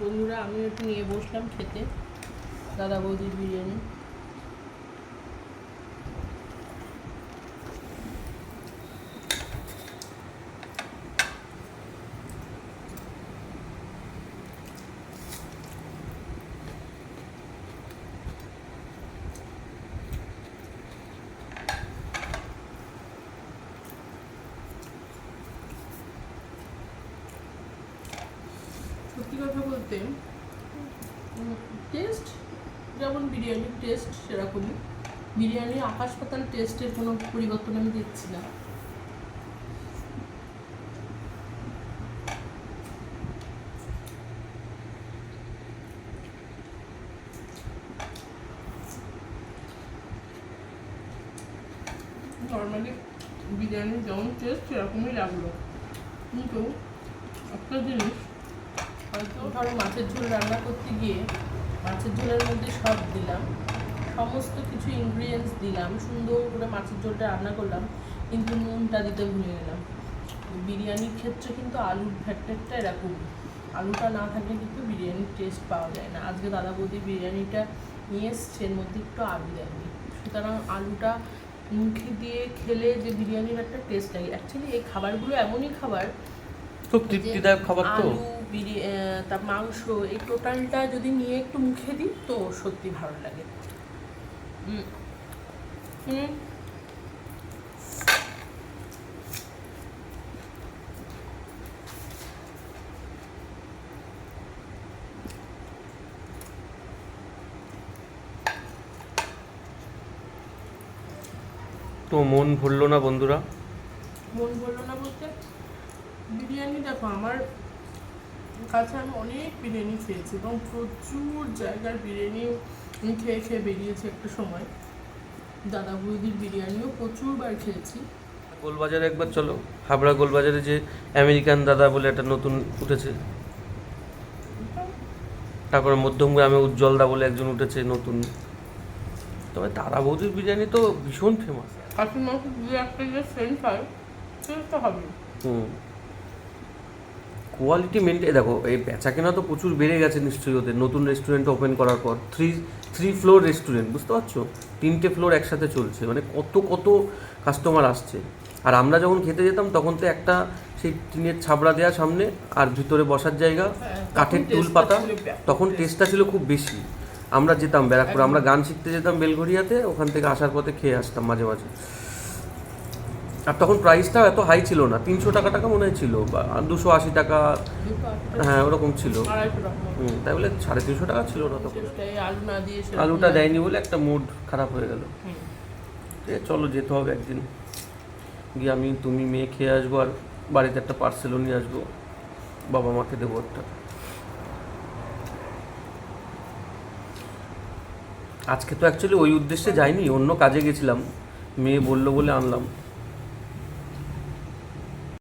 বন্ধুরা আমি একটু নিয়ে বসলাম খেতে দাদা বৌদির বিরিয়ানি। সত্যি কথা বলতে টেস্ট যেমন বিরিয়ানির টেস্ট সেরকমই, বিরিয়ানি আকাশ পাতাল টেস্টের কোনো পরিবর্তন আমি দেখছি না। নর্মালি বিরিয়ানির যেমন টেস্ট সেরকমই লাগলো, কিন্তু একটা জিনিস হয়তো ধরো মাছের ঝোল রান্না করতে গিয়ে মাছের ঝোলের মধ্যে সব দিলাম, সমস্ত কিছু ইনগ্রিডিয়েন্টস দিলাম, সুন্দর করে মাছের ঝোলটা রান্না করলাম, কিন্তু নুনটা দিতে ভুলে গেলাম। বিরিয়ানির ক্ষেত্রে কিন্তু আলুর ফ্যাক্টরটা এরকম, আলুটা না থাকলে কিন্তু বিরিয়ানির টেস্ট পাওয়া যায় না। আজকে দাদা বৌদি বিরিয়ানিটা নিয়ে এসছে, এর মধ্যে একটু আলু দেয়নি, সুতরাং আলুটা মুখে দিয়ে খেলে যে বিরিয়ানির একটা টেস্ট লাগে। অ্যাকচুয়ালি এই খাবারগুলো এমনই খাবার, খুব তৃপ্তিদায়ক খাবার তো। আলু তার মাংস এই টোটালটা যদি নিয়ে একটু মুখে দিই তো সত্যি ভালো লাগে। তো মন ভরলো না বন্ধুরা? মন ভরলো না বলতে বিরিয়ানি দেখো আমার কাছে আমি অনেক বিরিয়ানি খেয়েছি এবং প্রচুর জায়গার বিরিয়ানি আমি খেয়ে খেয়ে বেরিয়েছি একটা সময়। দাদা বৌদির বিরিয়ানিও প্রচুরবার খেয়েছি। গোলবাজারে একবার চলো, হাবড়া গোলবাজারে যে আমেরিকান দাদা বলে একটা নতুন উঠেছে, তারপরে মধ্যমগ্রামে উজ্জ্বলদা বলে একজন উঠেছে নতুন। তবে দাদা বৌদির বিরিয়ানি তো ভীষণ ফেমাস। কাশির মাংস দিয়ে একটা যে সেন্ট হয় সেটা হবে। কোয়ালিটি মেনটেন, দেখো এই বেচা কেনা তো প্রচুর বেড়ে গেছে নিশ্চয়ই ওদের, নতুন রেস্টুরেন্ট ওপেন করার পর। থ্রি ফ্লোর রেস্টুরেন্ট, বুঝতে পারছো, 3টে ফ্লোর একসাথে চলছে, মানে কত কত কাস্টমার আসছে। আর আমরা যখন খেতে যেতাম তখন তো একটা সেই টিনের ছাবড়া দেওয়া সামনে, আর ভিতরে বসার জায়গা, কাঠের টুল পাতা। তখন টেস্টটা ছিল খুব বেশি। আমরা যেতাম ব্যারাকপুর, আমরা গান শিখতে যেতাম বেলঘরিয়াতে, ওখান থেকে আসার পথে খেয়ে আসতাম মাঝে মাঝে। আর তখন প্রাইসটাও এত হাই ছিল না, 300 টাকা মনে হয় ছিল, বা 280 টাকা, হ্যাঁ ওরকম ছিল। তাই বলে 350 টাকা ছিল না তখন। আলুটা দেয়নি বলে একটা মুড খারাপ হয়ে গেল। চলো যেতে হবে একদিন, গিয়ে আমি তুমি মেয়ে খেয়ে আসবো, আর বাড়িতে একটা পার্সেলও নিয়ে আসবো, বাবা মাকে দেবো একটা। আজকে তো অ্যাকচুয়ালি ওই উদ্দেশ্যে যাইনি, অন্য কাজে গেছিলাম, মেয়ে বললো বলে আনলাম।